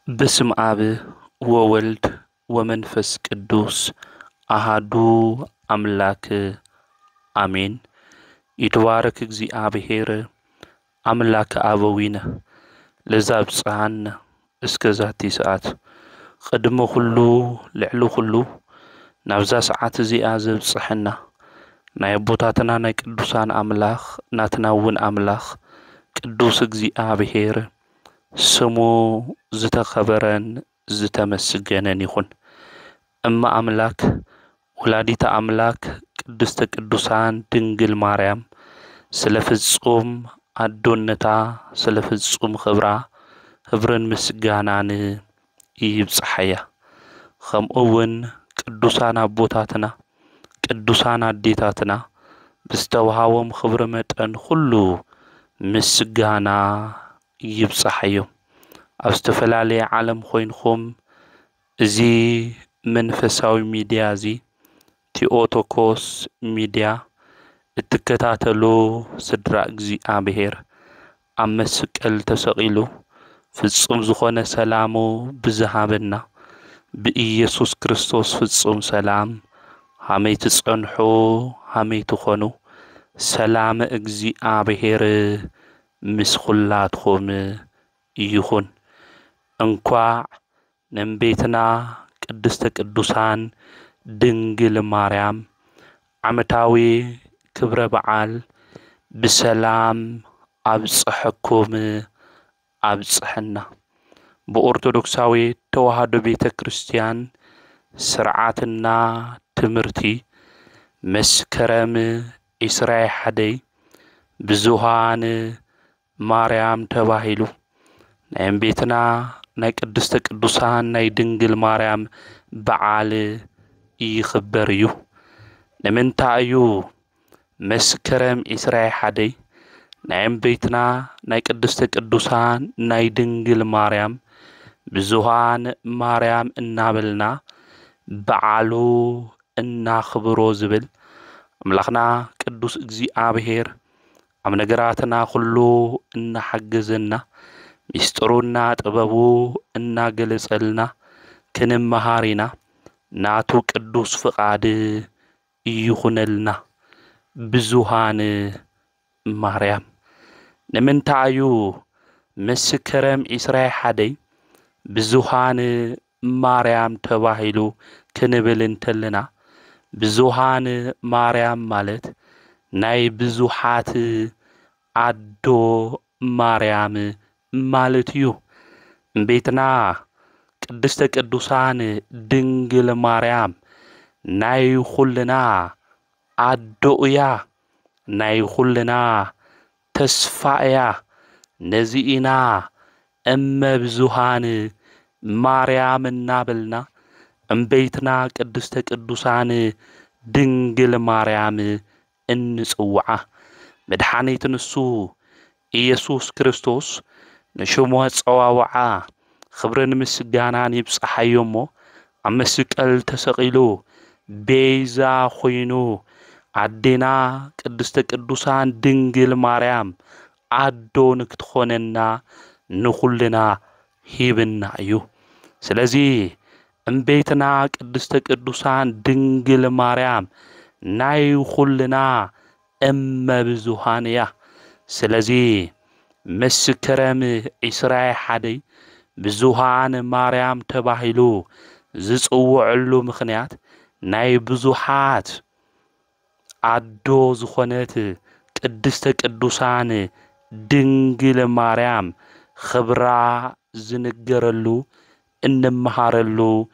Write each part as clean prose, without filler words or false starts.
بسم آب وولد ومنفس قدوس أحدو أملاك آمين. يتبارك እግዚአብሔር أملاك أبوينا لذا بصحن اسكزاتي ساعت قدمو كله لعلو كله نبزا ساعت زي آزب صحنا نايبوتاتنا ناي قدوسان أملاك ناتناون أملاك قدوس እግዚአብሔር سمو زتخبرن زتمسجنن يخون أما أملاك ولاديت أملاك قدست قدوسان دنجل ماريام سلفصوم أدونتا سلفصوم خبرا خبرن مسجانان يبصحيا خمؤون قدوسان أبوتاتنا قدوسان أديتاتنا بستوهاوم خبر متن كله مسجانا يبصحيو أستفلالي عالم خوينكم زي منفساوي ميديا زي تيوتوكوس ميديا اتكتاتلو سدرا እግዚአብሔር أمسكل تسقيلو ፍጹም ዝኾነ ሰላሙ ብዝሃበና بإيسوس ክርስቶስ ፍጹም ሰላም ሃመይ ትጸንሑ ሃመይ ትኾኑ ሰላም እግዚአብሔር ምስ ኩላትኩም ይኹን እንኳዕ ነምቤትና ቅድስተ ቅዱሳን ድንግል ማርያም ዓመታዊ ክብረ በዓል ብሰላም አብጽሕኩም አብጽሕና በኦርቶዶክሳዊ ተዋህዶ ቤተ ክርስቲያን ስርዓትና ትምህርቲ መስከረም ኢስራኤ ሓደይ ብዙሃን ማርያም ተባሂሉ ናይ ቤትና ናይ ቅድስተ ቅዱሳን ናይ ድንግል ማርያም በዓል ይኽበር እዩ ንምንታይ እዩ መስከረም ኢስራኤ ሓደይ ናይ ቤትና ናይ ቅድስተ ቅዱሳን ናይ ድንግል ማርያም ብዙሃን ማርያም እናበልና በዓሉ እናኽብሮ ዝብል አምላኽና ቅዱስ እግዚአብሔር አብ ነገራትና ሁሉ እናሐግዝና ሚስጥሩና ጥበቡ እናገለጸልና ክንመሃሪና ናቱ ቅዱስ ፍቃድ ይኹነልና ብዙሃን ማርያም ንምንታዩ መስከረም ኢስራኤ ሓደይ ብዙሃን ማርያም ተባሂሉ ክንብል እንተልና ብዙሃን ማርያም ማለት ናይ ብዙሓት አዶ ማርያም ማለት እዩ ቤትና ቅድስተ ቅዱሳን ድንግል ማርያም ናይ ሁልና አዶ እያ ናይ ሁልና ተስፋ እያ ነዚኢና ብዙሃን ማርያም እናበልና ቤትና ቅድስተ ቅዱሳን ድንግል ማርያም እንጽውዓ መድኃኒት ንሱ ኢየሱስ ክርስቶስ نشومو صواوعا خبرن مسغانان يبصحيومو امسقل تسقيلو بيزا خوينو عدنا قدست قدوسان دنگل مريم عدون كتخوننا نخلنا هيبنا ايو سلازي امبيتنا قدست قدوسان دنگل مريم ناي خلنا بزوهانيا سلازي مسكرم إسراء حدي بزوهان مريم تباهلو زصوعلو مخنيات ناي بزوحات عدو زخونت قدست قدوسان دنگل مريم خبرا زنگرلو انمهارلو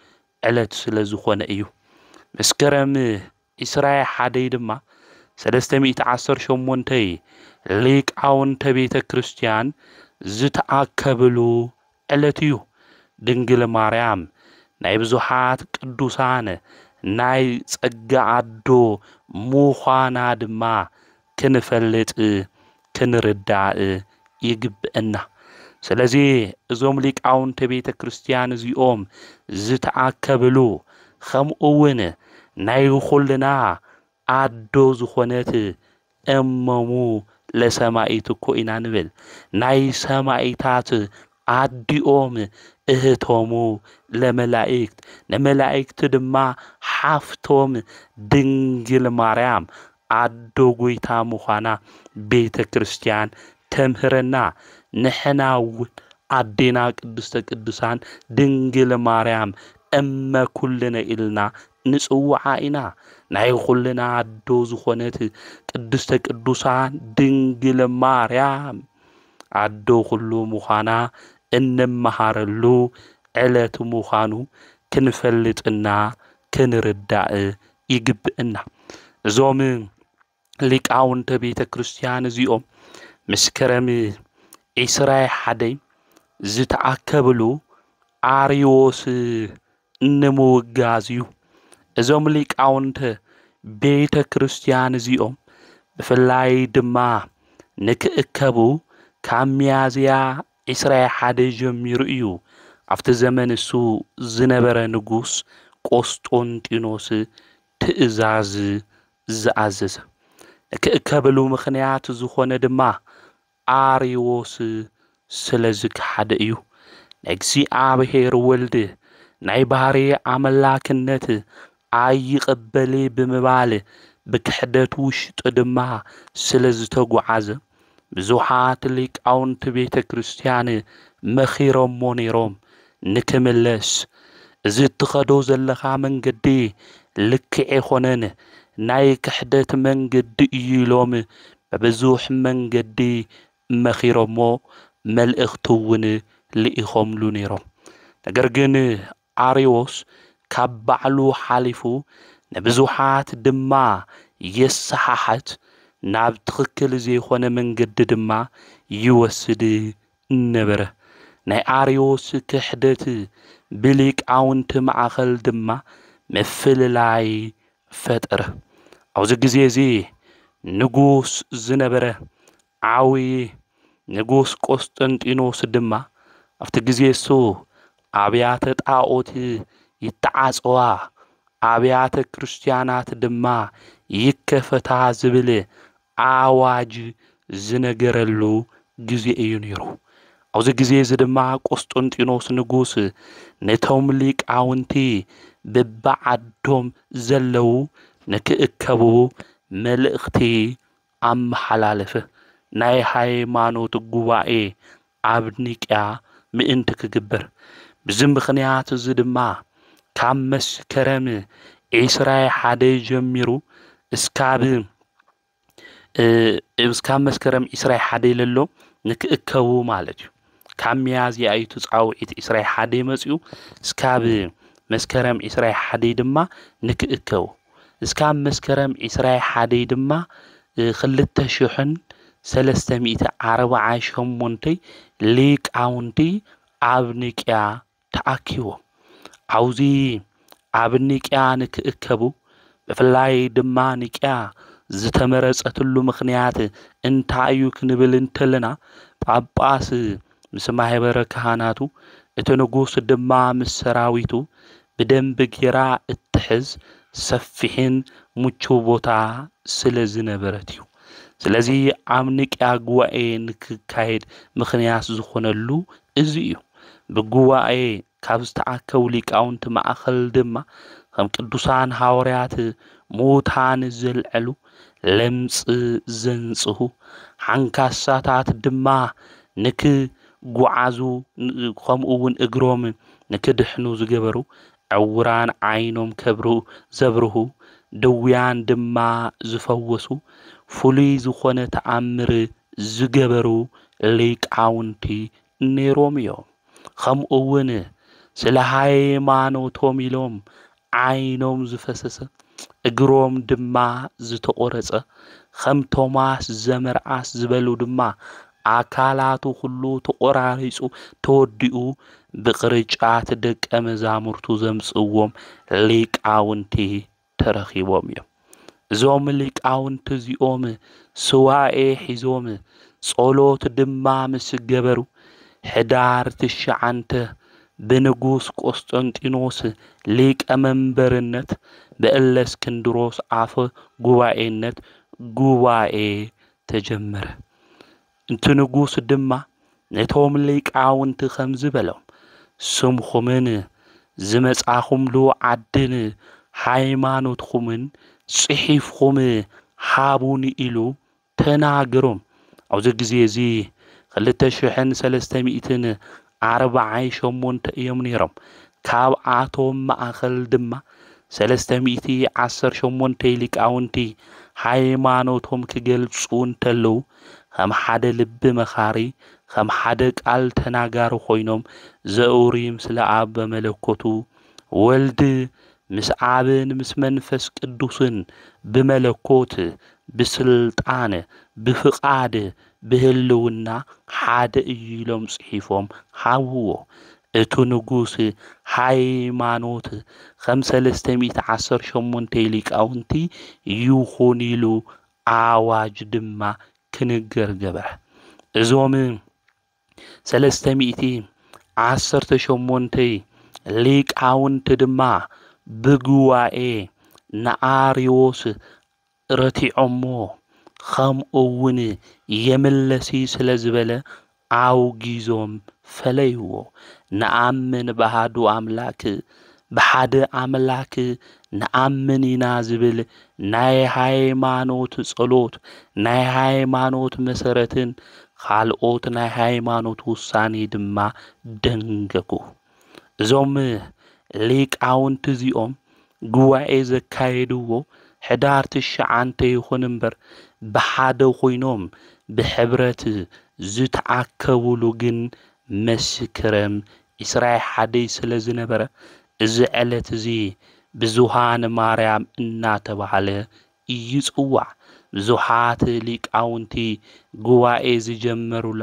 علت سلزخون ايو مسكرم إسراء حدي دما 310 ليك عون تبيت كريستيان زتأكبلو علتيو دنجل مريم ناي بزوحات قدوسان ناي صقعدو موخانا دما كنفلط كنرداء يجبئنا سلازي ازوم ليك عون تبيت كريستيان زيوم زتأكبلو خمؤون ناي خلنا عدو زخونت أممو لسمايت كوينا نبل ناي سمايتات አዲኦም እህቶሙ ለመላእክት ነመላእክት ድማ ሓፍቶም ድንግል ማርያም አዶ ጎይታ ምዃና ቤተ ክርስቲያን ተምህረና ንሕናውን አዴና ቅድስተ ቅዱሳን ድንግል ማርያም እመ ኩልነ ኢልና ንጽውዓ ኢና ናይ ኩልና አዶ ዝኾነት ቅድስተ ቅዱሳን ድንግል ማርያም አዶ ኩሉ ምዃና እንመሃረሉ ዕለት ምዃኑ ክንፈልጥና ክንርዳእ ይግብእና እዞም ሊቃውንተ ቤተ ክርስቲያን እዚኦም መስከረም 21 ዝተኣከብሉ አርዮስ ንምውጋዝ እዩ እዞም ሊቃውንተ ቤተ ክርስቲያን እዚኦም ብፍላይ ድማ ንክእከቡ ካብ ሚያዝያ 21 ጀሚሩ እዩ ኣብቲ ዘመን እሱ ዝነበረ ንጉስ ቆስጦንጢኖስ ትእዛዝ ዝኣዘዘ ንክእከብሉ ምኽንያት ዝኾነ ድማ አርዮስ ስለዝከሓደ እዩ እግዚአብሔር ወልድ ናይ ባህሪ አምላክነት ኣይቅበል ብምባል ብክሕደት ውሽጥ ድማ ስለዝተጓዓዘ ብዙሓት ሊቃውንት ቤተ ክርስቲያን መኺሮሞ ነይሮም ንክምለስ እዚ እትኸዶ ዘለኻ መንገዲ ልክዕ ይኾነን ናይ ክሕደት መንገዲ እዩ ኢሎም በብዙሕ መንገዲ መኺሮሞ መልእኽቲ እውን ልኢኾምሉ ነይሮም ነገር ግን አርዮስ ካብ ባዕሉ ሓሊፉ ንብዙሓት ድማ የሰሓሓት ናብ ትኽክል ዘይኮነ መንገዲ ድማ ይወስድ ነበረ ናይ አርዮስ ክሕደት ብሊቃውንቲ ማእኸል ድማ ምፍልላይ ፈጠረ ኣብዚ ግዜ እዚ ንጉስ ዝነበረ ዓብይ ንጉስ ቆስጠንጢኖስ ድማ ኣብቲ ግዜ እሱ ኣብያተ ጣዖት ይተዓጽዋ ኣብያተ ክርስቲያናት ድማ ይከፈታ ዝብል አዋጅ ዝነገረሉ ግዜ እዩ ነይሩ ኣብዚ ግዜ እዚ ድማ ቆስጠንጢኖስ ንጉስ ነቶም ሊቃውንቲ በብዓዶም ዘለው ንክእከቡ መልእኽቲ ኣመሓላለፈ ናይ ሃይማኖት ጉባኤ ኣብ ኒቅያ ምእንቲ ክግበር ብዚ ምኽንያት እዚ ድማ ካብ መስከረም 21 ጀሚሩ እስካብ መስከረም 21 ለሎ ንክእከቡ ማለት እዩ ካብ ሚያዝያ ኣይቱ ጻውዒት 21 መጽኡ እስካብ መስከረም 21 ድማ ንክእከቡ እስካብ መስከረም 21 ድማ 2348 ሊቃውንቲ ኣብ ኒቅያ ተኣኪቦም አውዚ ኣብ ኒቅያ ንክእከቡ ብፍላይ ድማ ኒቅያ ዝተመረጸትሉ ምኽንያት እንታይ እዩ ክንብል እንተለና ጳጳስ ምስ ማሕበረ ካህናቱ እቲ ንጉስ ድማ ምስ ሰራዊቱ ብደንብ ጌራ እትሕዝ ሰፊሕን ምቹው ቦታ ስለዝነበረት እዩ ስለዚ ኣብ ኒቅያ ጉባኤ ንክካየድ ምኽንያት ዝኾነሉ እዚ እዩ ብጉባኤ ካብ ዝተኣከቡ ሊቃውንቲ ማእኸል ድማ ከም ቅዱሳን ሐዋርያት ሙታን ዘልዕሉ ለምጽ ዘንጽሁ ሓንካሳታት ድማ ንክጓዓዙ ከምኡውን እግሮም ንክድሕኑ ዝገበሩ ዕውራን ዓይኖም ከብሩ ዘብርሁ ድውያን ድማ ዝፈወሱ ፍሉይ ዝኾነ ተኣምር ዝገበሩ ሊቃውንቲ ነይሮም እዮም ከምኡውን ስለ ሃይማኖቶም ኢሎም ዓይኖም ዝፈሰሰ እግሮም ድማ ዝተቆረጸ ከም ቶማስ ዘመርዓስ ዝበሉ ድማ አካላቱ ሁሉ ተቆራሪጹ ተወዲኡ ብቅርጫት ደቀ መዛሙርቱ ዘምጽዎም ሊቃውንቲ ተረኺቦም እዮም እዞም ሊቃውንቲ እዚኦም ስዋኤ ሒዞም ጸሎት ድማ ምስ ገበሩ ሕዳር 9 በንጉስ ቆስጠንጢኖስ ሊቀ መንበርነት በእለእስክንድሮስ አፈ ጉባኤነት ጉባኤ ተጀመረ እንት ንጉስ ድማ ነቶም ሊቃውንቲ ከም ዝበሎም ስምኹምን ዝመጻኹምሉ ዓድን ሃይማኖትኹምን ጽሒፍኹም ሃቡኒ ኢሉ ተናገሮም። ኣብዚ ግዜ እዚ 2348 እዮም ነይሮም። ካብኣቶም ማእኸል ድማ 318 ሊቃውንቲ ሃይማኖቶም ክገልጹ እንተለዉ ከም ሓደ ልቢ መኻሪ ከም ሓደ ቃል ተናጋሪ ኮይኖም ዘውሪ ምስለ አብ በመለኮቱ ወልድ ምስ አብን ምስ መንፈስ ቅዱስን በመለኮት ብስልጣን ብፍቃድ ብህልውና ሓደ ኢሎም ጽሒፎም ሃብዎ። እቱ ንጉስ ሃይማኖት ከም 318 ሊቃውንቲ ይኹን ኢሉ አዋጅ ድማ ክንገር ገበረ። እዞም 318 ሊቃውንቲ ድማ ብጉባኤ ንአርዮስ ረቲዖሞ ከምኡውን የመለሲ ስለ ዝበለ አውጊዞም ፈለይዎ። ንአምን ባህዱ አምላክ በሓደ አምላክ ንአምን ኢና ዝብል ናይ ሃይማኖት ጸሎት ናይ ሃይማኖት መሰረትን ካልኦት ናይ ሃይማኖት ውሳኔ ድማ ደንገጉ። እዞም ሊቃውንቲ እዚኦም ጉባኤ ዘካየድዎ ሕዳር 9 ይኹን እምበር ብሓደ ኮይኖም ብሕብረት ዝተኣከቡሉ ግን መስከረም 21 ስለ ዝነበረ እዚ ዕለት እዚ ብዙሃን ማርያም እናተባሃለ ይጽዋዕ። ብዙሓት ሊቃውንቲ ጉባኤ ዝጀመሩላ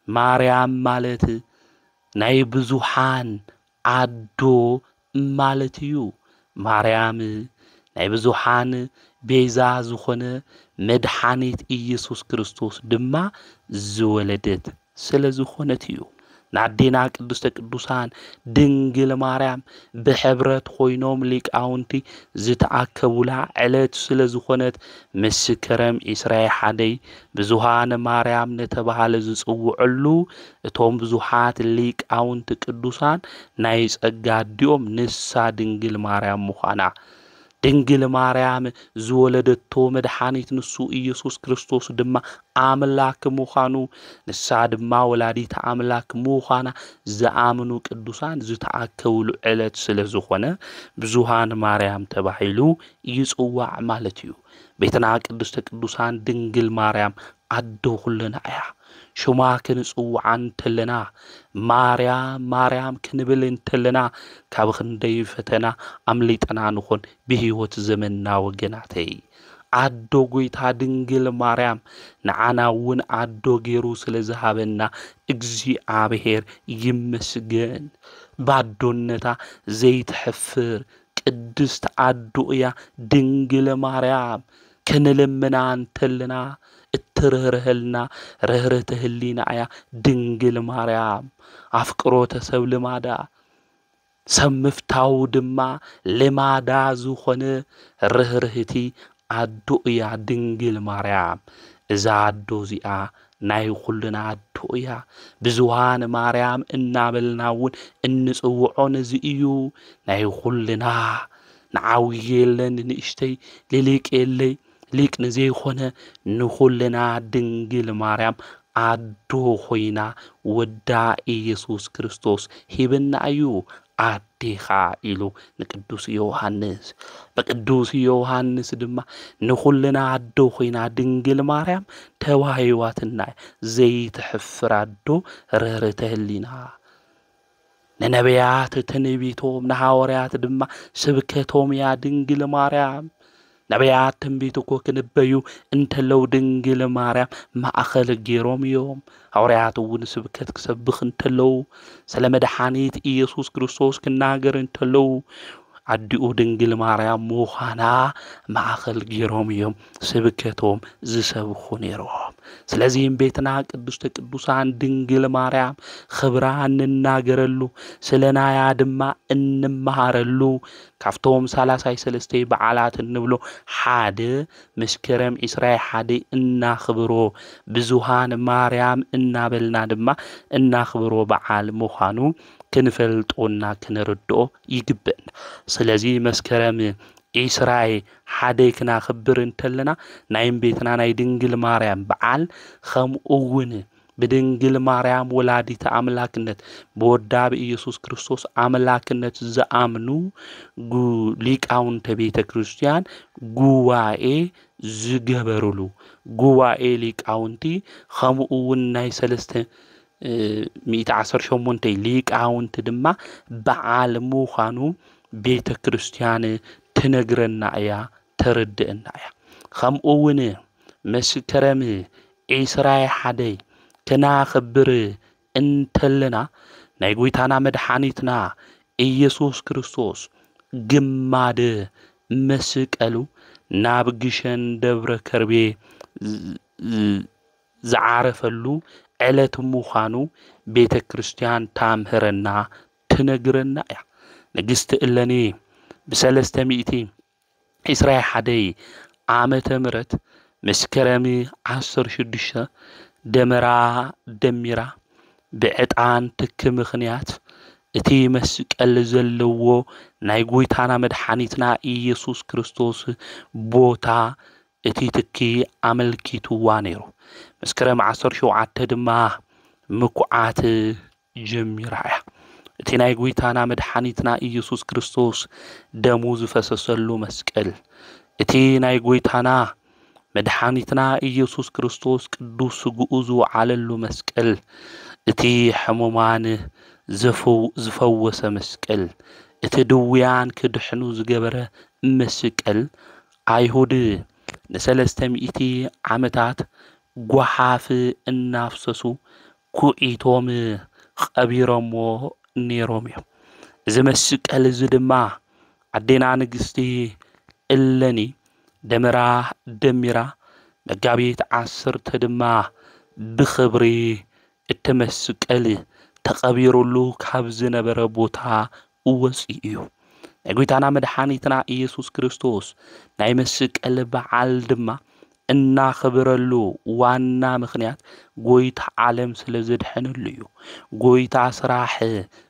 ማርያም ማለት ናይ ብዙሃን አዶ ማለት እዩ። ማርያም ናይ ብዙሃን ቤዛ ዝኾነ መድኃኒት ኢየሱስ ክርስቶስ ድማ ዝወለደት ስለ ዝኾነት እዩ። ናዴና ቅድስተ ቅዱሳን ድንግል ማርያም ብሕብረት ኮይኖም ሊቃውንቲ ዝተኣከቡላ ዕለት ስለ ዝኾነት መስከረም 21 ብዙሃን ማርያም ነተባሃለ ዝጽውዕሉ እቶም ብዙሓት ሊቃውንቲ ቅዱሳን ናይ ጸጋ ዲኦም ንሳ ድንግል ማርያም ምዃና ድንግል ማርያም ዝወለደቶ መድኃኒት ንሱ ኢየሱስ ክርስቶስ ድማ አምላክ ምዃኑ ንሳ ድማ ወላዲት አምላክ ምዃና ዝአምኑ ቅዱሳን ዝተኣከቡሉ ዕለት ስለ ዝኾነ ብዙሃን ማርያም ተባሂሉ ይጽዋዕ ማለት እዩ። ቤትና ቅድስተ ቅዱሳን ድንግል ማርያም አዶ ኩልና እያ። ሹማ ክንጽውዓ እንተለና ማርያም ክንብል እንተለና ካብ ክንደይ ፈተና አምሊጠና ንኾን ብህይወት ዘመንና ወገናተይ። አዶ ጎይታ ድንግል ማርያም ንዓናውን አዶ ገይሩ ስለ ዝሃበና እግዚአብሔር ይመስገን። ባዶነታ ዘይትሕፍር ቅድስት አዶ እያ ድንግል ማርያም። ክንልምና እንተለና እትርህርህልና ርህርህተ ህሊና እያ ድንግል ማርያም። አፍቅሮተ ሰብ ልማዳ ሰብ ምፍታው ድማ ልማዳ ዝኾነ ርህርህቲ አዶ እያ ድንግል ማርያም። እዛ አዶ እዚኣ ናይ ኩልና አዶ እያ። ብዙሃን ማርያም እናበልናውን እንጽውዖ ነዚ እዩ። ናይ ኩልና ንዓብይ የለን ንእሽተይ ልሊቅ የለይ ሊቅ ንዘይኾነ ንኹልና ድንግል ማርያም አዶ ኮይና ወዳ ኢየሱስ ክርስቶስ ሂብና እዩ። አዴኻ ኢሉ ንቅዱስ ዮሐንስ በቅዱስ ዮሐንስ ድማ ንኹልና አዶ ኮይና ድንግል ማርያም ተዋሂዋትና ዘይትሕፍር አዶ ርህርህተ ህሊና ነነቢያት ትንቢቶም ንሐዋርያት ድማ ስብከቶም ያ ድንግል ማርያም። ነቢያት ትንቢት እኮ ክንበዩ እንተለው ድንግል ማርያም ማእኸል ገይሮም እዮም። ሐዋርያት እውን ስብከት ክሰብኽ እንተለው ስለ መድኃኒት ኢየሱስ ክርስቶስ ክናገር እንተለው አዲኡ ድንግል ማርያም ምዃና ማእኸል ገይሮም እዮም ስብከቶም ዝሰብኹ ነይሮም። ስለዚህም ቤትና ቅድስተ ቅዱሳን ድንግል ማርያም ክብራ እንናገረሉ ስለናያ ድማ እንመሃረሉ ካፍቶም 33 በዓላት እንብሎ ሓደ መስከረም 21 እናኽብሮ ብዙሃን ማርያም እናበልና ድማ እናኽብሮ በዓል ምዃኑ ክንፈልጦና ክንርድኦ ይግብን ስለዚህ መስከረም ኢስራኤ ሓደ ክናኽብር እንተለና ናይም ቤትና ናይ ድንግል ማርያም በዓል ከምኡውን بدنجل مريم ولادة أملاكنت بودا بإيسوس كريستوس أملاكنت زأمنو جو ليك أون تبيت كريستيان جواء زجبرلو جواء ليك أونتي خمؤون ناي سلسته 118 ليك أونت دما بعالمو خانو بيت كريستيان تنجرنا يا تردنا يا خمؤون مسكرم إسرائيل حدي كنا خبر انتلنا نايقويتانا مدحانيتنا إيسوس كريستوس جماد مسكالو نابقشن دبر كربي زعارفلو علت مخانو بيت كريستيان تامهرنا تنقرنا نقست إلاني بسلسة مئتي إسرائيل حدي عامة مرت مسكرمي 16 دمرا دميرا بعطان تكمخنيات اتي مسقل زلو ناي غويتانا مدحانيتنا إيسوس كريستوس بوتا اتي تكي عملكيتو وانيرو مسكرم 17 دما مكعات جميرا اتي ناي غويتانا مدحانيتنا إيسوس كريستوس دموز فسسلو مسقل اتي ناي غويتانا مدحانيتنا إيسوس كريستوس قدوس جؤزو على اللو مسكال اتي حمومان زفوس مسكال اتي دويان كدحنو زجبره مسكال عيهود نسلستمئتي عمتات قحاف النافسسو كوئيتوم خبيرمو نيروميو إذا مسكال زدما عدينا نقستي إلاني دمرا دميرا مقابيت 10 تدما بخبري التمسك ألي تقبير له كابز نبرا بوتا ووسئيو نقويت أنا مدحانيتنا إيسوس كريستوس نايمسك ألي بعال دما إنا خبر له وانا مخنيات قويت عالم سلزد حن الليو قويت عسراح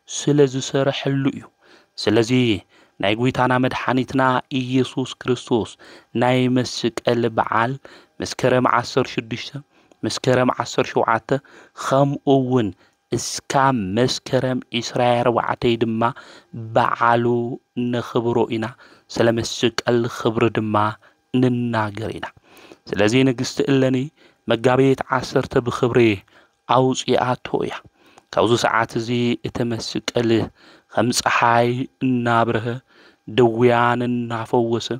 سلز سرح الليو سلزي نايقويتانا مدحانيتنا إيسوس كريستوس ناي مسكال بعال مسكرم 16 مسكرم 17 خمؤون اسكام مسكرم إسرائيل وعتي دما بعالو نخبرو إنا سلام مسكال خبر دما نناقرينا سلازي نقست إلاني مقابيت 10 بخبري عوز إياتويا كوزو ساعات زي اتمسكال 5 حاي النابره دويان النافوس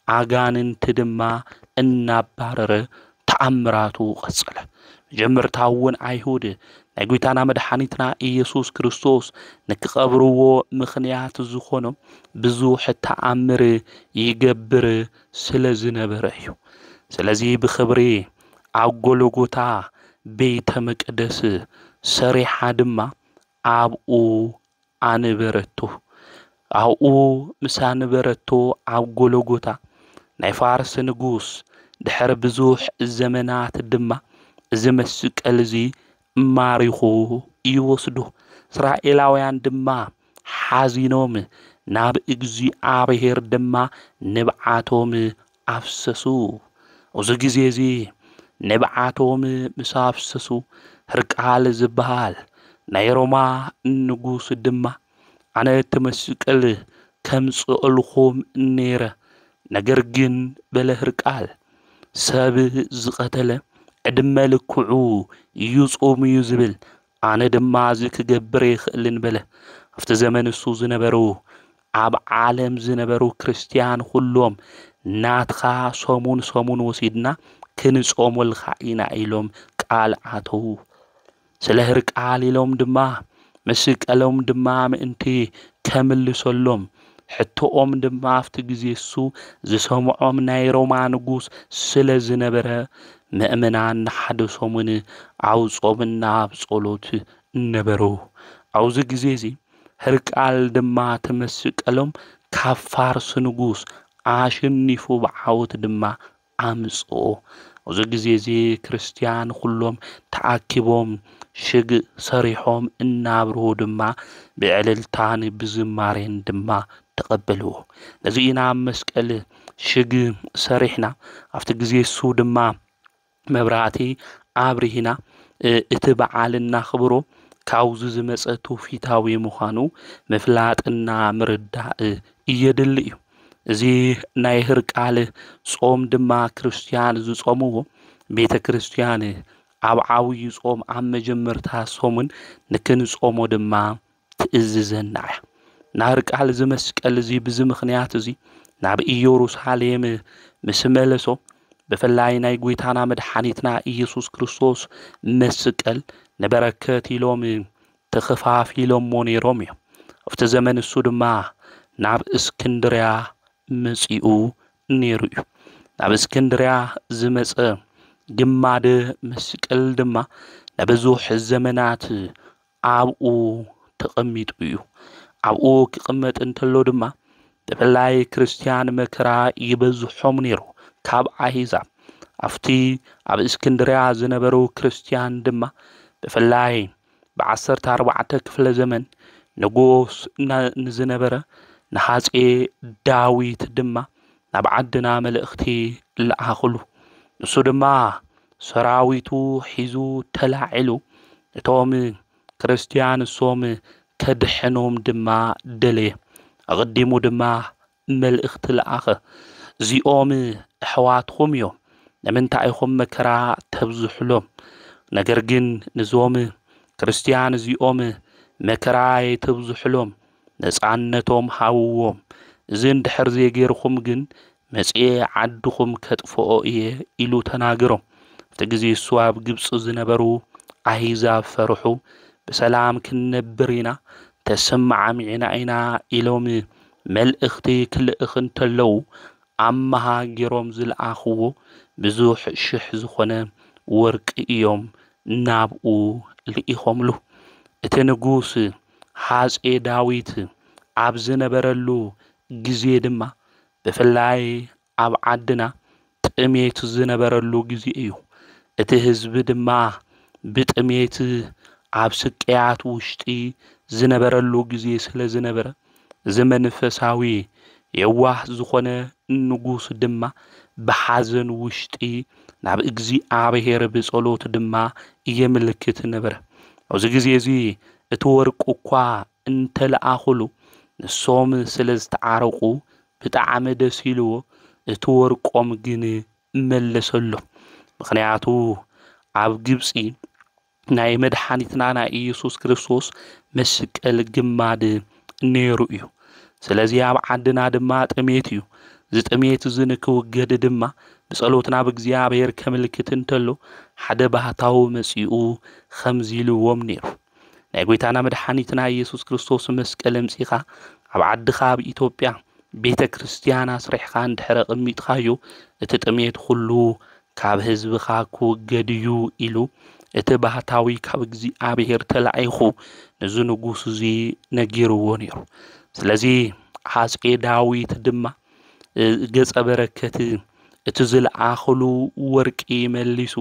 عقان تدما النابارر تأمراتو قصله جمر تاون عيهود نقويتانا مدحانيتنا إيسوس كريستوس نكقبرو مخنيات الزخونم بزوح تأمر يقبر سلزنبريو سلزي بخبري عقلوغوتا بيت مقدس سريحة دما عبقو أنا برتو أو مسان برتو أو جولوجوتا نفارس نجوس دحر بزوح الزمنات الدمة زمسك الزي ماريخو يوسدو إسرائيلاويان دما حزينوم ناب إجزي عبهر دما نبعاتهم أفسسو وزجزيزي نبعاتهم مسافسسو هرقال زبال نيروما نجوس الدمة أنا تمسكال كم سؤالهم نيرة نجرجن بلهرقال ساب زقتله أدم لكعو يوصوم يزبل أنا دم عزك جبريخ اللي نبله في زمن السوز نبرو عب عالم زنبرو كريستيان كلهم ناتخا صومون وسيدنا كنس أمول خاينا إلهم قال عتو سلهرك عالي لهم دما مسك ألوم دما انتي كامل سلوم حتى أم دما افتقزيسو زي سمعهم ناي روما نقوس سلز نبره ምእመናን ሓደ ሰሙን ኣብ ጾምና ኣብ ጸሎት ነበሩ ኣብዚ ግዜ እዚ ሕርቃል ድማ ተመስቀሎም ካብ ፋርስ ንጉስ ኣሸኒፉ ብዓወት ድማ ኣምጽኦ ኣብዚ ግዜ እዚ ክርስቲያን ኩሎም ተኣኪቦም ሽግ ሰሪሖም እናብርሁ ድማ ብዕልልታን ብዝማሬን ድማ ተቀበልዎ ነዚ ኢና መስቀል ሽግ ሰሪሕና ኣብቲ ግዜ እሱ ድማ መብራእቲ ኣብሪሂና እቲ በዓል እናኽብሮ ካብዚ ዝመጸ ትውፊታዊ ምዃኑ ምፍላጥና ምርዳእ እየድሊ እዩ እዚ ናይ ሕርቃል ጾም ድማ ክርስቲያን ዝጾምዎ ቤተ ክርስቲያን ኣብ ዓብይ ጾም ኣብ መጀመርታ ሰሙን ንክንጾሞ ድማ ትእዝዘና እያ ናሕርቃል ዝመስቀል እዚ ብዚ ምኽንያት እዚ ናብ ኢየሩሳሌም ምስ መለሶ ብፍላይ ናይ ጎይታና መድሓኒትና ኢየሱስ ክርስቶስ መስቀል ነበረከት ኢሎም ተኸፋፊሎሞ ነይሮም እዮም ኣብቲ ዘመን እሱ ድማ ናብ እስክንድርያ መጺኡ ነይሩ እዩ ናብ እስክንድርያ ዝመጸ ግማደ መስቀል ድማ ንብዙሕ ዘመናት ኣብኡ ተቐሚጡ እዩ ኣብኡ ክቕመጥ እንተሎ ድማ ብፍላይ ክርስቲያን መከራ ይበዝሖም ነይሩ ካብ ኣሕዛብ ኣብቲ ኣብ እስክንድርያ ዝነበሩ ክርስቲያን ድማ ብፍላይ ብ14 ክፍለ ዘመን ንጉስ ንዝነበረ ንሃፄ ዳዊት ድማ ናብ ዓድና መልእኽቲ ለኣኽሉ ንሱ ድማ ሰራዊቱ ሒዙ ተላዒሉ እቶም ክርስቲያን እሶም ከድሕኖም ድማ ደለየ ኣቐዲሙ ድማ መልእኽቲ ለኣኸ እዚኦም ኣሕዋትኹም እዮም ንምንታይ ኢኹም መከራ ተብዝሕሎም ነገር ግን ንዞም ክርስቲያን እዚኦም መከራ ተብዝሕሎም ነፃነቶም ሃብዎም እዚ እንድሕር ዘይገይርኹም ግን መጽኤ ዓድኹም ከጥፍኦ እየ ኢሉ ተናገሮም እቲ ግዜ እሱ ኣብ ግብፂ ዝነበሩ ኣሕዛብ ፈርሑ ብሰላም ክንነብር ኢና ተሰማዓሚዕና ኢና ኢሎም መልእኽቲ ክልእኽ እንተለዉ ኣመሃ ገይሮም ዝለኣኽዎ ብዙሕ ሽሕ ዝኾነ ወርቂ እዮም ናብኡ ልኢኾምሉ እቲ ንጉስ ሃፄ ዳዊት ኣብ ዝነበረሉ ግዜ ድማ ብፍላይ ኣብ ዓድና ጥሜት ዝነበረሉ ግዜ እዩ እቲ ህዝቢ ድማ ብጥሜት ኣብ ስቅያት ውሽጢ ዝነበረሉ ግዜ ስለ ዝነበረ ዘመንፈሳዊ የዋህ ዝኾነ ንጉስ ድማ ብሓዘን ውሽጢ ናብ እግዚአብሔር ብጸሎት ድማ የምልክት ነበረ ኣብዚ ግዜ እዚ እቲ ወርቁ እኳ እንተለኣኽሉ ንሶም ስለ ዝተዓረቁ ብጣዕሚ ደስ ኢልዎ እቲ ወርቆም ግን መለሰሎም ምኽንያቱ ኣብ ግብፂ ናይ መድሓኒትና ናይ ኢየሱስ ክርስቶስ መስቀል ግማድ ነይሩ እዩ ስለዚ ኣብ ዓድና ድማ ጥሜት እዩ ዝጥሜት ዝንክውገድ ድማ ብጸሎትና ብእግዚአብሔር ከምልክት እንተሎ ሓደ ባህታዊ መጺኡ ከምዚ ኢልዎም ነይሩ ናይ ጎይታና መድሓኒትና ኢየሱስ ክርስቶስ መስቀል ምጺኻ ኣብ ዓድኻ ኣብ ኢትዮጵያ ቤተ ክርስቲያን ኣስሪሕኻ እንድሕር ቀሚጥኻዮ እቲ ጥሜት ኩሉ ካብ ህዝብኻ ክውገድ እዩ ኢሉ እቲ ባህታዊ ካብ እግዚአብሔር ተላኢኹ ነዚ ንጉስ እዚ ነጊርዎ ነይሩ ስለዚ ሃፄ ዳዊት ድማ ገጸ በረከት እቲ ዝለኣኽሉ ወርቂ መሊሱ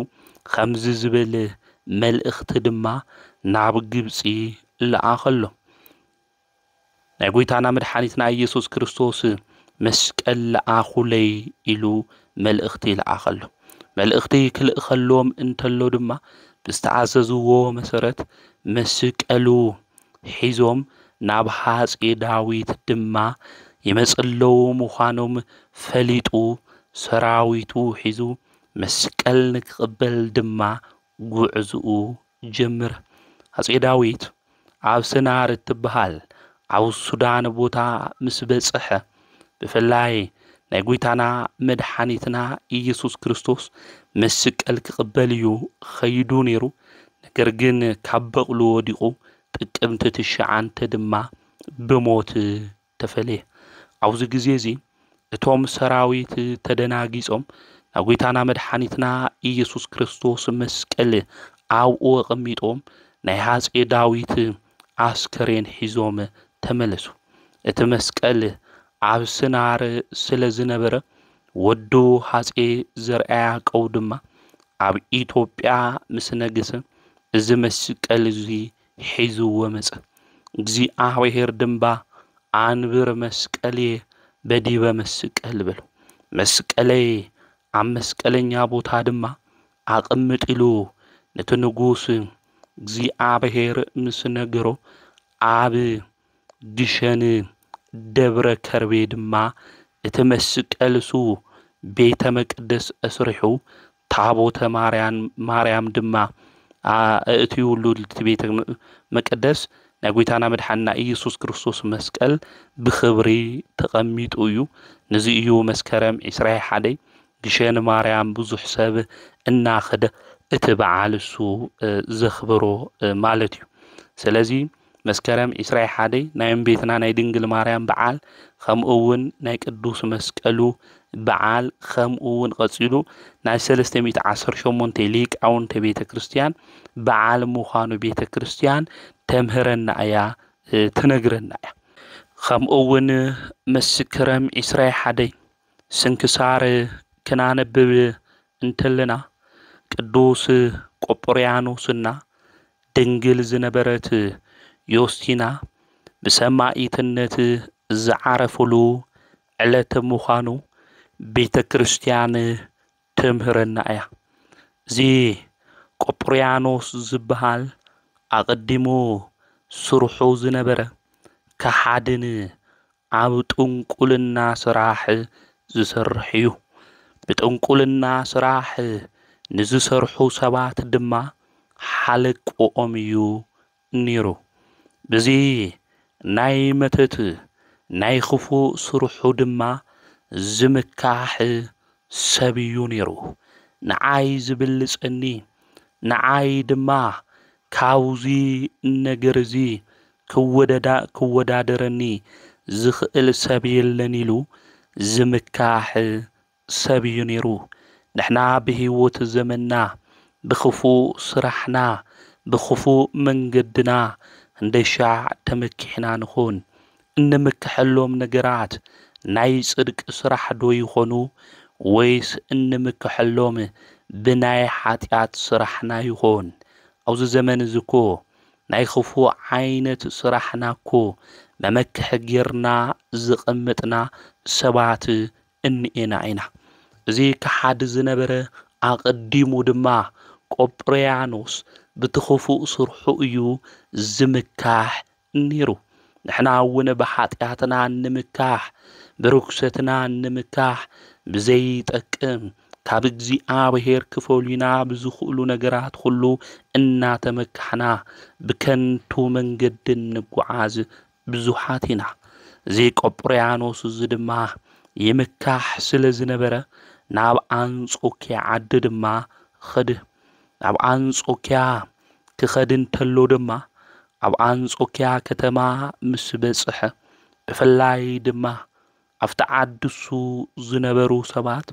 ከምዚ ዝብል መልእኽቲ ድማ ናብ ግብፂ ለኣኸሎ ናይ ጎይታና መድሓኒትና ኢየሱስ ክርስቶስ መስቀል ለኣኹለይ ኢሉ መልእኽቲ ለኣኸሎ መልእኽቲ ክልእኸሎም እንተሎ ድማ ብዝተኣዘዝዎ መሰረት መስቀሉ ሒዞም ናብ ሃፄ ዳዊት ድማ ይመጽለው ምዃኖም ፈሊጡ ሰራዊቱ ሒዙ መስቀል ንክቕበል ድማ ጉዕዝኡ ጀመረ ሃፄ ዳዊት ኣብ ሰናር እትበሃል ኣብ ሱዳን ቦታ ምስ በጽሐ ብፍላይ ናይ ጎይታና መድሓኒትና ኢየሱስ ክርስቶስ መስቀል ክቕበል እዩ ኸይዱ ነይሩ ነገር ግን ካብ በቕሉ ወዲቑ ጥቅምቲ 9 ድማ ብሞት ተፈለየ ኣብዚ ግዜ እዚ እቶም ሰራዊት ተደናጊጾም ناقويتانا مدحانيتنا إيسوس كريستوس مسكال أو قميتهم نايهاز داويت عسكرين حيزوم تملسو اتمسكال عب سنار سلزنبرة ودو هاسئ زرعا قودما عب إيتوبيا مسنقس إذا مسكال زي حيزو ومس زي أهوهر دنبا عنبر مسكالي بديب مسكال بلو مسكالي عم مسكالي يابو تادما عقمت إلو نتنقوس زي أهوهر مسنقرو عب دشان دبر كربي دما اتمسكالسو بيت مقدس أسرحو تابوت ماريام دما اتيو لولت بيت مقدس ناقويتانا مدحنا إيسوس كريستوس مسكال بخبري تقميت أيو نزي إيو مسكرم إسراي حدي قشان ماريام بزو حساب الناخد اتبعالسو زخبرو مالتيو سلازي مسكرم إسراي حدي نايم بيتنا نايدنجل ماريام بعال خم أون ناي قدوس مسكالو بعال خم أون قصيلو ناي سلستميت عصر شمون تليك أون تبيت كريستيان بعال مخانو بيت كريستيان تمهرنا أيا تنقرنا أيا خم أون مسكرم إسراي حدي سنكسار كنا نبب انتلنا قدوس قبريانو سنا دنجل زنبرت يوستينا بسماعيتنت زعرفلو علت مخانو بيت كريستيان تمهرنا ايا زي قبريانوس زبهال اقدمو سرحو زنبره كحادن عبتنقلنا سراح زسرحيو بتنقلنا سراح نزسرحو سبات دما حلق أميو نيرو بزي ناي متت ناي خفو سرحو دما زمكاح سبيو نيرو نعاي زبلس اني نعاي دما كاوزي نجرزي كودا درني زخل سبيل لنيلو زمكاح سبيو نيرو نحنا بهيوت زمنا بخفو سرحنا بخفو منقدنا اندشاع تمكحنا نخون إن مكحلوم نقرات ناي صدق سرح دو يخونو ويس إن مكحلوم بناي حاتيات سرحنا يخون أو زمن زكو ناي خفو عينة سرحنا كو ممكح جيرنا زقمتنا سبات إنا عينا زي كحاد زنبره أقدمو دما قبريانوس بتخفو سرحو إيو زمكاح نيرو نحنا عونا بحاتياتنا نمكاح بركستنا نمكاح بزيت أكم كابجزي آبهير كفولينا بزخولو نقرات خلو إنا تمكحنا بكنتو من قد نقعاز بزوحاتنا زي قبريانوس زدما يمكاح سلزنبره ناب أنصوكيا عدد ما خده ناب أنصوكيا كخدن تلو دما أب أنصوكيا كتما مسبسحة بفلاي دما أفتعدسو زنبرو سبات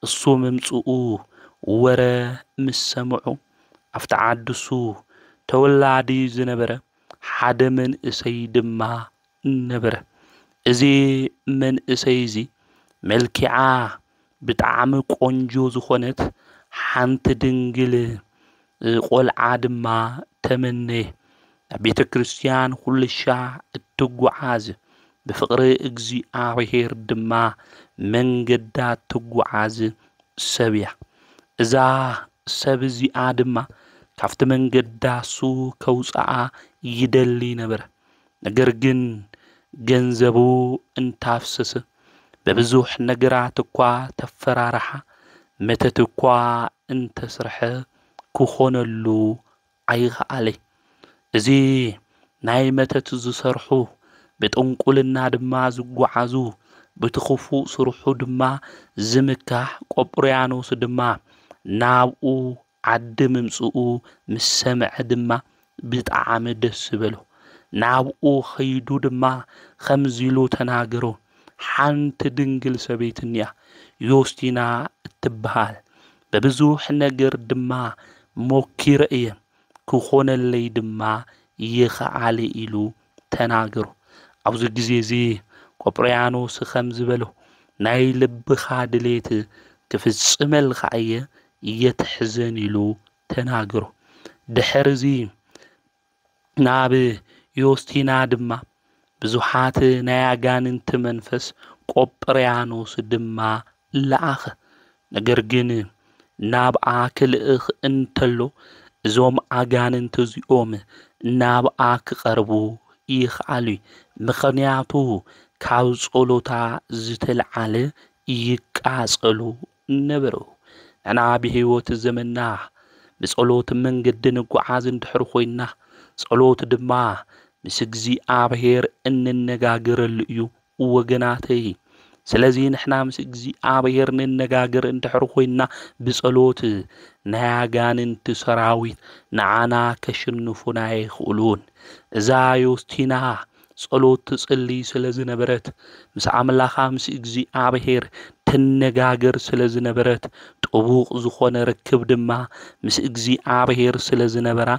السو ممسؤو ورا مسمعو أفتعدسو تولادي زنبرة حد من إسي دما نبرة إزي من إسيزي ملكعا بتعمل قنجو زخونت حانت دنجل قول عادما تمني بيت كريستيان كل الشاع التقوعاز بفقر اجزي آوهير دما من قدات تقوعاز سبيع إذا سبزي آدما كافت من قداسو كوسعا يدلي نبر نقرقن جنزبو انتافسس ببزوح نقرات كوا تفرارحة متت كوا انتسرح كخون اللو عيغ علي زي ناي متت زسرحو بتنقلنا دما زقعازو بتخفو سرحو دما زمكاح قبريانوس دما نابو عد ممسؤو مسمع دما بتعام دس بلو نابو خيدو دما خمزيلو تناقرو ሓንቲ ድንግል ሰበይትንያ ዮስቲና እትበሃል በብዙሕ ነገር ድማ ሞኪረ እየ ክኾነለይ ድማ ይኽዓል ኢሉ ተናገሩ ኣብዚ ግዜ እዚ ቆጵርያኖስ ከም ዝበሎ ናይ ልብኻ ድሌት ክፍጽመልካ እየ እየትሕዘን ኢሉ ተናገሩ ድሕርዚ ናብ ዮስቲና ድማ ብዙሓት ናይ ኣጋንንቲ መንፈስ ቆጵርያኖስ ድማ ለኣኸ ነገር ግን ናብኣ ክልእኽ እንተሎ እዞም ኣጋንንቲ እዚኦም ናብኣ ክቐርቡ ይኽኣሉ ምኽንያቱ ካብ ጸሎታ ዝተልዓለ ይቃጸሉ ነበሩ ንሕና ብህይወት ዘመንና ብጸሎት መንገዲ ንጓዓዝ እንድሕር ኮይና ጸሎት ድማ ምስ እግዚኣብሔር እንነጋገረሉ እዩ ወገናተይ ስለዚ ንሕና ምስ እግዚኣብሔር እንነጋገር እንድሕር ኮይና ብጸሎት ናይ ኣጋንንቲ ሰራዊት ንዓና ከሽንፉና ይኽእሉን እዛ ዮስቲና ጸሎት ትጽሊ ስለ ዝነበረት ምስ ኣምላኻ ምስ እግዚኣብሔር ትነጋገር ስለ ዝነበረት ጥቡቕ ዝኾነ ርክብ ድማ ምስ እግዚኣብሔር ስለ ዝነበራ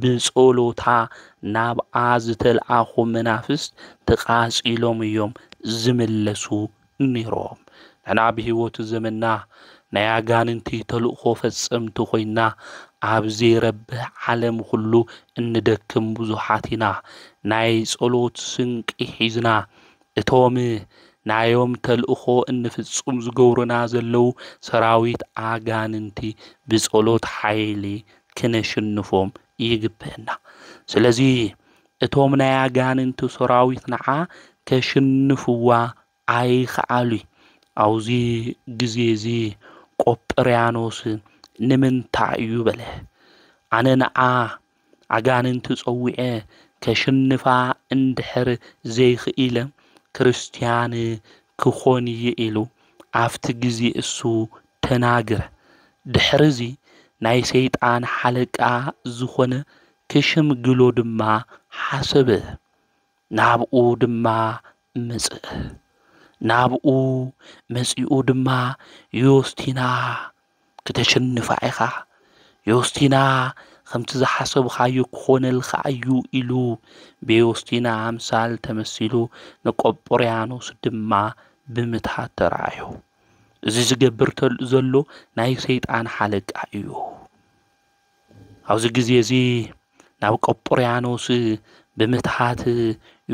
ብጸሎታ ናብኣ ዝተልኣኹ መናፍስት ተቓጺሎም እዮም ዝምለሱ ነይሮም ንሕና ብህይወት ዘመንና ናይ ኣጋንንቲ ተልእኾ ፈጸምቲ ኮይና ኣብ ዘይረብሕ ዓለም ኩሉ እንደክም ብዙሓት ኢና ናይ ጸሎት ስንቂ ሒዝና እቶም ናዮም ተልእኾ እንፍጹም ዝገብሩና ዘለው ሰራዊት ኣጋንንቲ ብጸሎት ሓይሊ ክነሽንፎም ይግብአና ስለዚ እቶም ናይ ኣጋንንቲ ሰራዊት ንዓ ከሽንፍዋ ኣይኽኣሉ ኣብዚ ግዜ እዚ ቆጵርያኖስ ንምንታይ እዩ በለ ኣነ ንዓ ኣጋንንቲ ጸዊዐ ከሽንፋ እንድሕር ዘይኽኢለ ክርስቲያን ክኾን እየ ኢሉ ኣብቲ ግዜ እሱ ተናገረ ድሕርዚ ናይ ሰይጣን ሓለቃ ዝኾነ ክሽምግሎ ድማ ሓሰበ ናብኡ ድማ መጽእ ናብኡ መጺኡ ድማ ዮስቲና ከተሸንፋ ኢኻ ዮስቲና ከምቲ ዝሓሰብካዮ ክኾነልካ እዩ ኢሉ ብዮስቲና ኣምሳል ተመሲሉ ንቆጵርያኖስ ድማ ብምትሃት ተራእዩ እዚ ዝገብር ዘሎ ናይ ሰይጣን ሓለቃ እዩ ኣብዚ ግዜ እዚ ናብ ቆጵርያኖስ ብምትሃት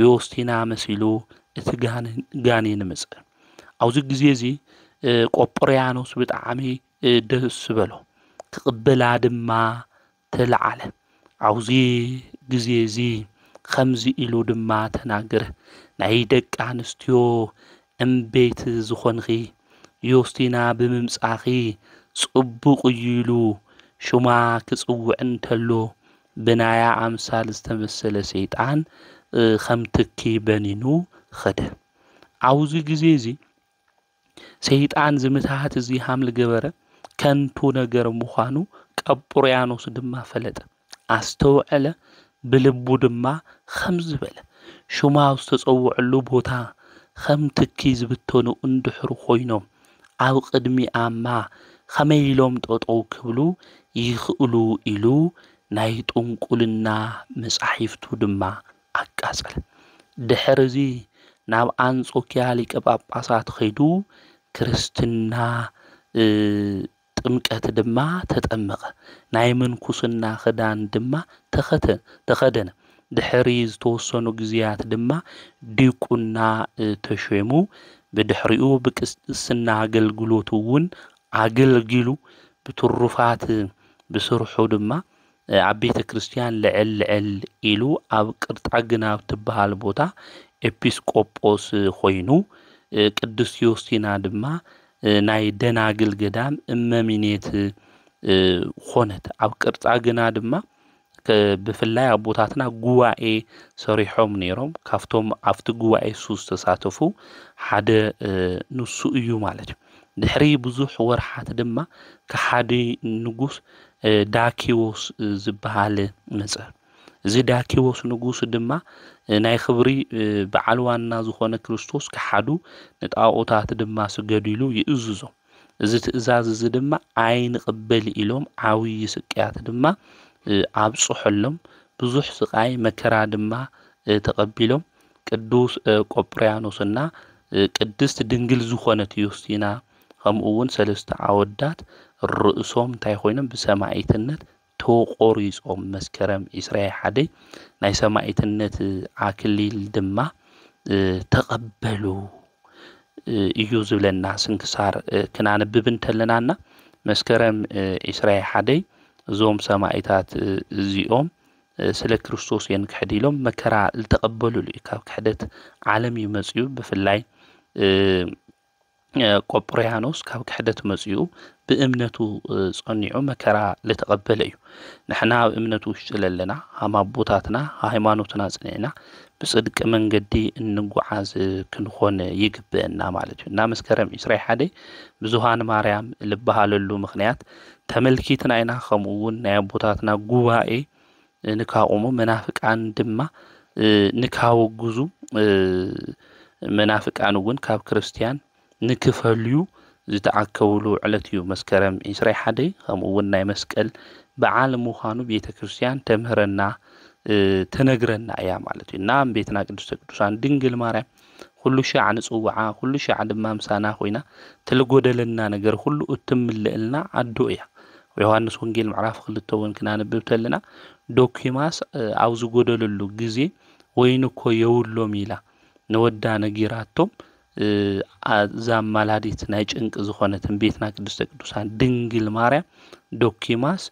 ዮስቲና መሲሉ እቲ ጋኔን መጽእ ኣብዚ ግዜ እዚ ቆጵርያኖስ ብጣዕሚ ደስ በሎ ክቕበላ ድማ ተለዓለ ኣብዚ ግዜ እዚ ከምዚ ኢሉ ድማ ተናገረ ናይ ደቂ ኣንስትዮ እምቤት ዝኾንኺ ዮስቲና ብምምጻኺ ጽቡቕ ኢሉ ሹማ ክጽውዕ እንተሎ ብናያ ኣምሳል ዝተመሰለ ሰይጣን ከምትኪ በኒኑ ኸደ ኣብዚ ግዜ እዚ ሰይጣን ዝምትሃት እዚ ሃምል ገበረ ከንቱ ነገር ምዃኑ ቆጵርያኖስ ድማ ፈለጠ ኣስተውዕለ ብልቡ ድማ ከምዚ በለ ሹማ ዝተጸውዐሉ ቦታ ከምትኪ ዝብተኑ እንድሕር ኮይኖም ኣብ ቅድሚኣማ ከመይ ኢሎም ጠጠው ክብሉ ይኽእሉ ኢሉ ናይ ጥንቁልና መጻሕፍቱ ድማ ኣቃጸለ ድሕርዚ ናብ አንጾኪያ ሊቀ ጳጳሳት ኸይዱ ክርስትና ጥምቀት ድማ ተጠመቀ ናይ ምንኩስና ክዳን ድማ ተኸደነ ድሕሪ ዝተወሰኑ ግዜያት ድማ ዲቁና ተሾሙ ብድሕሪኡ ብቅስና አገልግሎቱ እውን አገልግሉ ብትሩፋት ብስርሑ ድማ ኣብ ቤተ ክርስቲያን ልዕል ኢሉ ኣብ ቅርጣግና ትበሃል ቦታ ኤጲስቆጶስ ኮይኑ ቅዱስ ዮስቲና ድማ ናይ ደናግል ገዳም እመሚኔት ኾነት ኣብ ቅርጣግና ድማ ብፍላይ ኣቦታትና ጉባኤ ሰሪሖም ነይሮም ካፍቶም ኣብቲ ጉባኤ ሱስ ተሳተፉ ሓደ ንሱ እዩ ማለት እዩ ድሕሪ ብዙሕ ወርሓት ድማ ከሓዲ ንጉስ ዳኪዎስ ዝበሃል መጽ زداكيوس نجوس دما ناي خبري بعلوانا زخونة كريستوس كحدو نتقاوتات دما سجديلو يأززو إذا تأزاز دما عين قبل إلهم عاوي سكيات دما عبصو حلهم بزح سقاي مكرا دما تقبلهم قدوس قبريانوسنا قدست دنجل زخونة يوستينا خمؤون سلست عودات الرؤسهم تايخوينم بسماعيتنت توقوريزهم مسكرم إسرائيل حدي ناي سماعيتنت عاكليل دما تقبلوا يوزو لنا سنكسار كنا نببن تلنانا مسكرم إسرائيل حدي زوم سماعيتات زيوم سلا كريستوس ينكحديلهم مكرا التقبلوا لإكاب كحدت عالمي مسيو بفلاي قبريانوس كاب كحدت مسيو بإمنتو صنيعو مكرا لتقبل أيو نحنا بإمنتو اشتللنا هما بوتاتنا هايمانوتنا صنيعنا بصدق من قدي النقعاز كنخون يقبئنا مالتو نا مسكرم إسرائيل حدي بزوهان ماريام لبها للو مخنيات تملكيتنا اينا خموون نا بوتاتنا قوائي نكاومو منافق عن دما نكاو جزو منافق عنون كاب كريستيان نكفليو زتعكولو علتيو مسكرم إسرائيل حدي خموون ناي مسكال بعالم مخانو بيت كريستيان تمهرنا تنقرنا يا مالتي نام بيتنا قدوسان دنجل ماريام كل شيء عن صوعة كل شيء عن ما مسانا خوينا تلقود لنا نجر كله أتم لنا الدعية ويوحنس ونجيل معرف خلتون كنا نببت لنا دوكيماس عاوز جودل اللو جزي وينكو يولو ميلا نودا نجيراتهم زام مالاديت نايج انك زخونة بيتنا قدوسان دنجل ماريام دوكيماس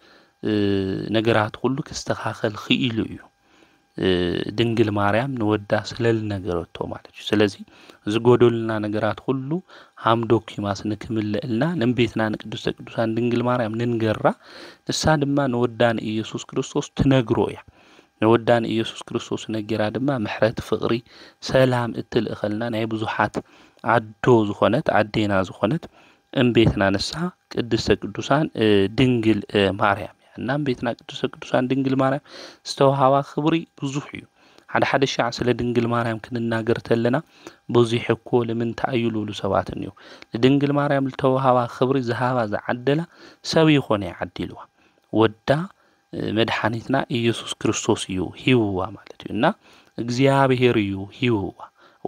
نجرات كله كاستخاخل خيلو يو دنجل ماريام نودا سلل نجراتو مالتي سلازي زغودولنا نجرات كله هام دوكيماس نكمل لنا نبيتنا قدوسان دنجل ماريام ننجرا نسا دما نودان ኢየሱስ ክርስቶስ ትነግሮያ نودان ኢየሱስ ክርስቶስ نجرا دما محرت فقري سلام اتلخلنا ناي بزحات عدو زخونت عدينا زخونت انبيتنا نسا ቅዱሳን ድንግል ማርያም እናም ቤትና ቅዱሳን ድንግል ማርያም ስተውሃዋ خبري ብዙሕ እዩ ሓደ ሻዕ ስለ ድንግል ማርያም ክንናገር ተለና ብዙሕ እኮ ለምን ተአይሉሉ ሰባትን እዩ ድንግል ማርያም ልተውሃዋ خبري ዝሃባ ዝዓደላ ሰብ ይኾነ ይዓዲልዋ ወዳ መድኃኒትና ኢየሱስ ክርስቶስ እዩ ሂውዋ ማለት እዩ እና እግዚአብሔር እዩ ሂውዋ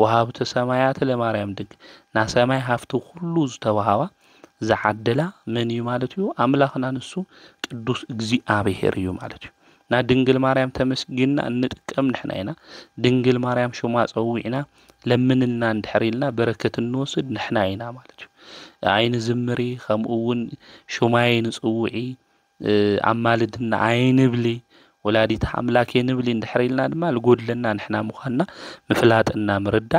ወሃብተ ሰማያት ለማርያም ድግ ና ሰማይ ሃፍቱ ሁሉ ዝተውሃዋ زعدلا من يمالتيو أملاخنا نسو قدوس እግዚአብሔር እዩ ማለት እዩ ና ድንግል ማርያም ተመስግና እንጥቀም نحنا ድንግል ማርያም ሹማ ጸውዒና ለምንና እንድሕሪልና በረከት እንወስድ نحنا ማለት እዩ አይን ዝምሪ ከምኡውን ሹማይን ጽውዒ አማልድና አይን ብሊ ወላዲት አምላክ የንብሊ እንድሕሪልና ድማ ልጎድለና نحنا ምዃንና ምፍላጥና ምርዳ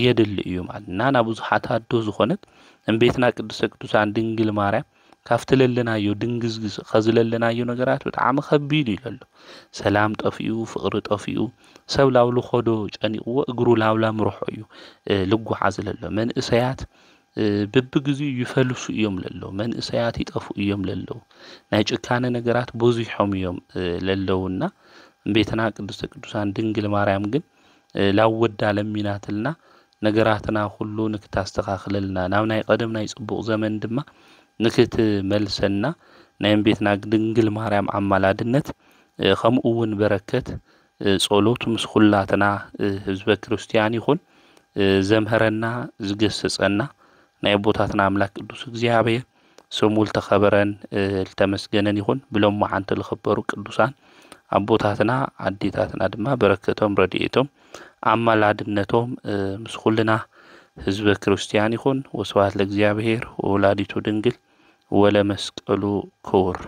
ይደል እዩ ማለትና ና ብዙሓት አዶ ዝኾነት እንቤትና ቅዱሳን ድንግል ማርያም ካፍትለለናዮ ድንግዝግዝ ኸዝለለናዮ ነገራት በጣም ከቢድ ይላሉ ሰላም ጠፊኡ ፍቅር ጠፊኡ ሰብ ላውሉ ኾዶ ጨኒቅዎ እግሩ ላውላ ምሮሖ እዩ ልጓዓዝ ለሎ መንእሰያት በብግዙ ይፈልሱ እዮም ለሎ መንእሰያት ይጠፉ እዮም ለሎ ናይ ጭካነ ነገራት ብዙሖም እዮም ለለውና እንቤትና ቅዱሳን ድንግል ማርያም ግን ላወዳ ለሚናትልና ነገራትና ሁሉ ንክታስተኻኽለልና ናብ ናይ ቀደም ናይ ጽቡቕ ዘመን ድማ ንክት መልሰና ናይም ቤትና ድንግል ማርያም አማላድነት ከምኡውን በረከት ጸሎት ምስ ሁላትና ህዝበ ክርስቲያን ይኹን ዘምህረና ዝገሰጸና ናይ ቦታትና አምላክ ቅዱስ እግዚአብሔር ስሙል ተኸበረን ተመስገነን ይኹን ብሎም ማዓንተ ለኸበሩ ቅዱሳን አቦታትና አዲታትና ድማ በረከቶም ረድኤቶም አማላድነቶም ምስ ሁልና ህዝበ ክርስቲያን ይኹን ወስብሐት ለእግዚአብሔር ወወላዲቱ ድንግል ወለመስቀሉ ክቡር